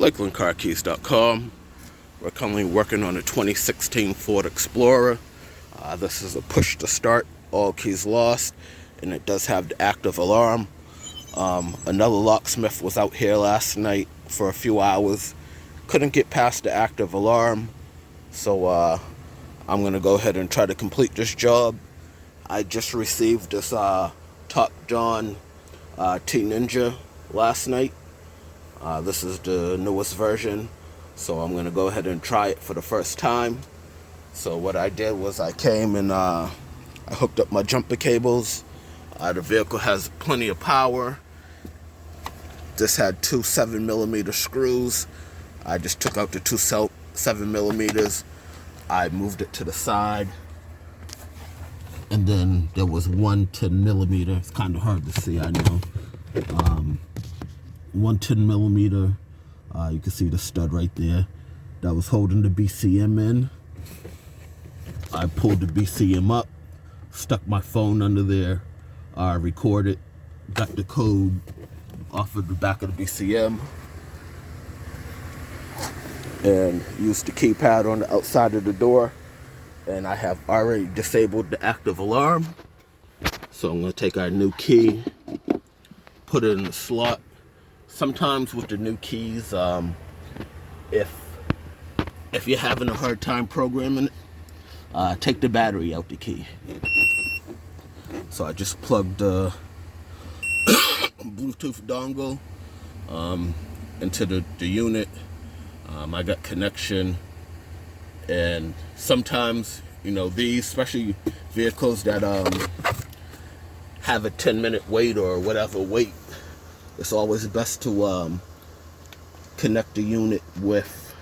LakelandCarKeys.com. We're currently working on a 2016 Ford Explorer. This is a push to start, all keys lost, and it does have the active alarm. Another locksmith was out here last night for a few hours, couldn't get past the active alarm, so I'm going to go ahead and try to complete this job. I just received this Topdon T-Ninja last night. This is the newest version, so I'm going to go ahead and try it for the first time. So what I did was I came and I hooked up my jumper cables. The vehicle has plenty of power. This had two 7mm screws. I just took out the two 7mm. I moved it to the side. And then there was one 10mm. It's kind of hard to see, I know. One 10mm. You can see the stud right there. That was holding the BCM in. I pulled the BCM up, stuck my phone under there, recorded, got the code off of the back of the BCM, and used the keypad on the outside of the door. And I have already disabled the active alarm. So I'm going to take our new key, put it in the slot. Sometimes with the new keys, if you're having a hard time programming it, take the battery out the key. So I just plugged the Bluetooth dongle into the unit. I got connection, and sometimes, you know, these, especially vehicles that have a 10-minute wait or whatever wait, it's always best to connect the unit with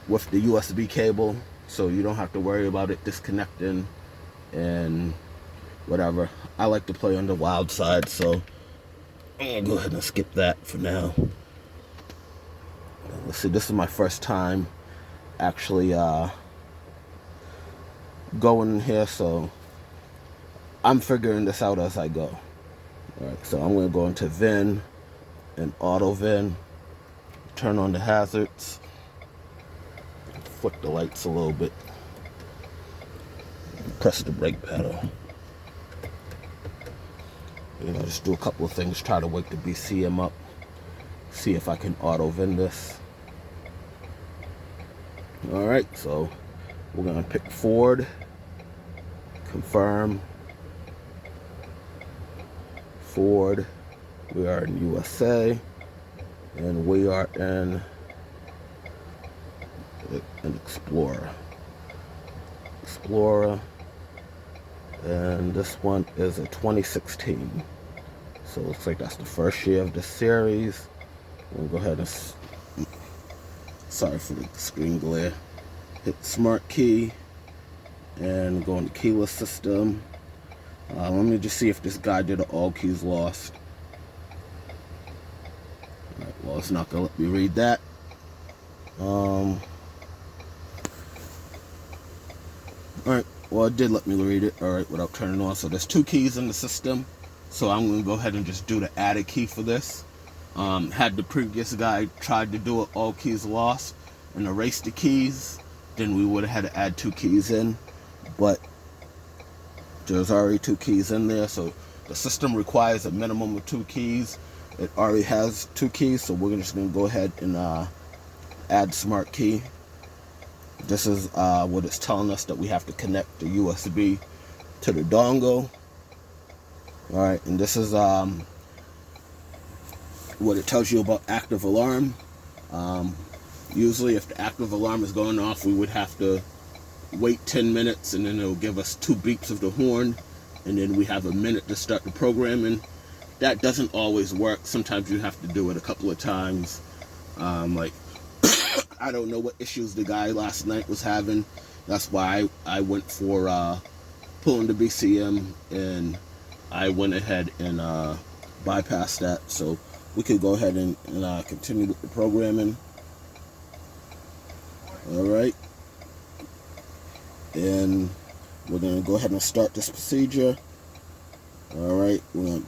the USB cable, so you don't have to worry about it disconnecting and whatever. I like to play on the wild side, so I'm gonna go ahead and skip that for now. Let's see, this is my first time actually going in here, so I'm figuring this out as I go. Alright, so I'm going to go into VIN and auto VIN, turn on the hazards, flick the lights a little bit, press the brake pedal. You know, just do a couple of things, try to wake the BCM up, see if I can auto VIN this. Alright, so we're going to pick Ford, confirm, Ford, we are in USA, and we are in an Explorer, and this one is a 2016, so it looks like that's the first year of the series. We'll go ahead and, sorry for the screen glare, hit smart key and go into keyless system. Let me just see if this guy did an all keys lost. Alright, well, it's not gonna let me read that. Alright, well, it did let me read it, alright, without turning on. So there's two keys in the system, so I'm gonna go ahead and just do the added key for this. Had the previous guy tried to do it all keys lost and erase the keys, then we would have had to add two keys in, but there's already two keys in there, so the system requires a minimum of two keys. It already has two keys, so we're just going to go ahead and add smart key. This is what it's telling us, that we have to connect the USB to the dongle. Alright, and this is what it tells you about active alarm. Usually if the active alarm is going off, we would have to wait 10 minutes, and then it'll give us 2 beeps of the horn, and then we have a minute to start the programming. That doesn't always work. Sometimes you have to do it a couple of times. Like I don't know what issues the guy last night was having. That's why I went for pulling the BCM, and I went ahead and bypassed that, so we could go ahead and continue with the programming. Alright, and we're going to go ahead and start this procedure. Alright, we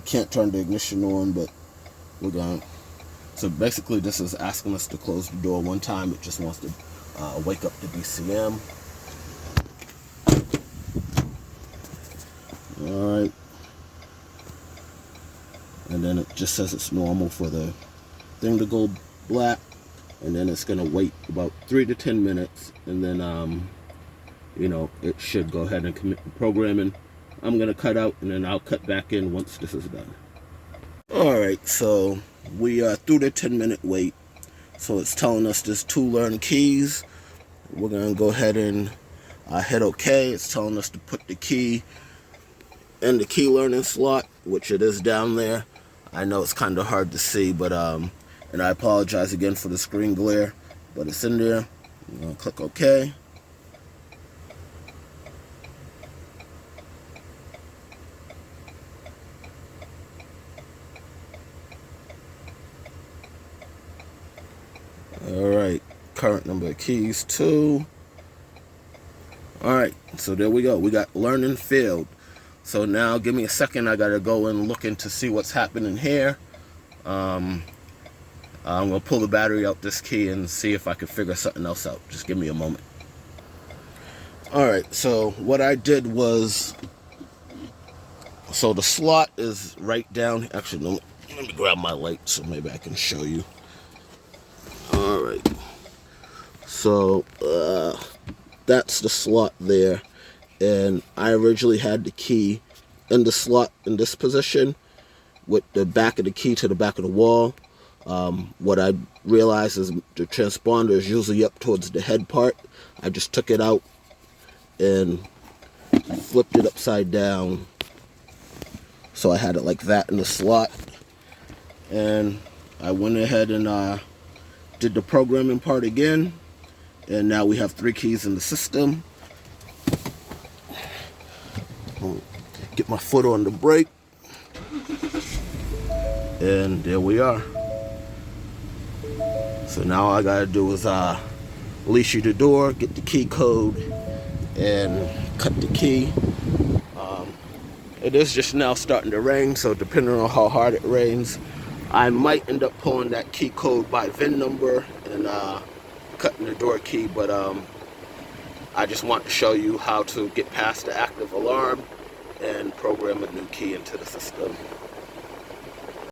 can't turn the ignition on, but we're going to So basically this is asking us to close the door one time. It just wants to wake up the BCM. Alright. And then it just says it's normal for the thing to go black. And then it's going to wait about 3 to 10 minutes. And then, you know, it should go ahead and commit the programming. I'm going to cut out and then I'll cut back in once this is done. Alright, so we are through the 10-minute wait. So it's telling us there's 2 learn keys. We're going to go ahead and hit OK. It's telling us to put the key in the key learning slot, which it is down there. I know it's kind of hard to see, but and I apologize again for the screen glare, but it's in there. I'm going to click OK. Alright, current number of keys 2. Alright, so there we go. We got learning failed. So now give me a second. I got to go and look in to see what's happening here. I'm going to pull the battery out this key and see if I can figure something else out. Just give me a moment. Alright, so what I did was, so the slot is right down. Actually, let me grab my light so maybe I can show you. Alright, so that's the slot there. And I originally had the key in the slot in this position with the back of the key to the back of the wall. What I realized is the transponder is usually up towards the head part. I just took it out and flipped it upside down. So I had it like that in the slot. And I went ahead and did the programming part again. And now we have 3 keys in the system. Get my foot on the brake. And there we are. So now all I gotta do is leash the door, get the key code, and cut the key. It is just now starting to rain, so depending on how hard it rains, I might end up pulling that key code by VIN number and cutting the door key, but I just want to show you how to get past the active alarm and program a new key into the system.